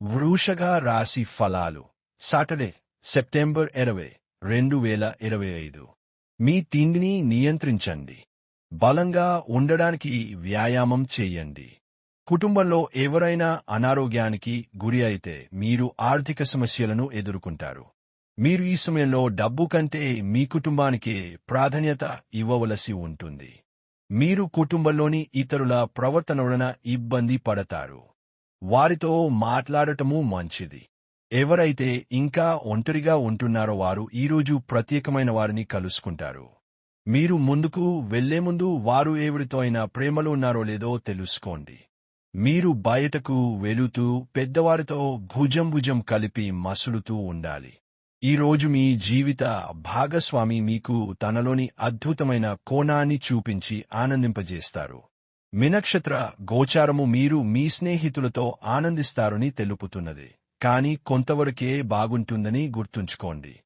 వృషభ రాశి ఫలాలు సాటర్డే సెప్టెంబర్ 20, 2025. మీ తిండిని నియంత్రించండి. బలంగా ఉండడానికి వ్యాయామం చేయండి. కుటుంబంలో ఎవరైనా అనారోగ్యానికి గురి అయితే మీరు ఆర్థిక సమస్యలను ఎదుర్కొంటారు. మీరు ఈ సమయంలో డబ్బు కంటే మీ కుటుంబానికే ప్రాధాన్యత ఇవ్వవలసి ఉంటుంది. మీరు కుటుంబంలోని ఇతరుల ప్రవర్తన వలన ఇబ్బంది పడతారు. వారితో మాట్లాడటము మంచిది. ఎవరైతే ఇంకా ఒంటరిగా ఉంటున్నారో వారు ఈరోజు ప్రత్యేకమైన వారిని కలుసుకుంటారు. మీరు ముందుకు వెళ్లే ముందు వారు ఎవరితో అయినా ప్రేమలో ఉన్నారో లేదో తెలుసుకోండి. మీరు బయటకు వెళుతూ పెద్దవారితో భుజం కలిపి మసులుతూ ఉండాలి. ఈరోజు మీ జీవిత భాగస్వామి మీకు తనలోని అద్భుతమైన కోణాన్ని చూపించి ఆనందింపజేస్తారు. మీ నక్షత్ర గోచారము మీరు మీ స్నేహితులతో ఆనందిస్తారని తెలుపుతున్నది. కానీ కొంతవరకే బాగుంటుందని గుర్తుంచుకోండి.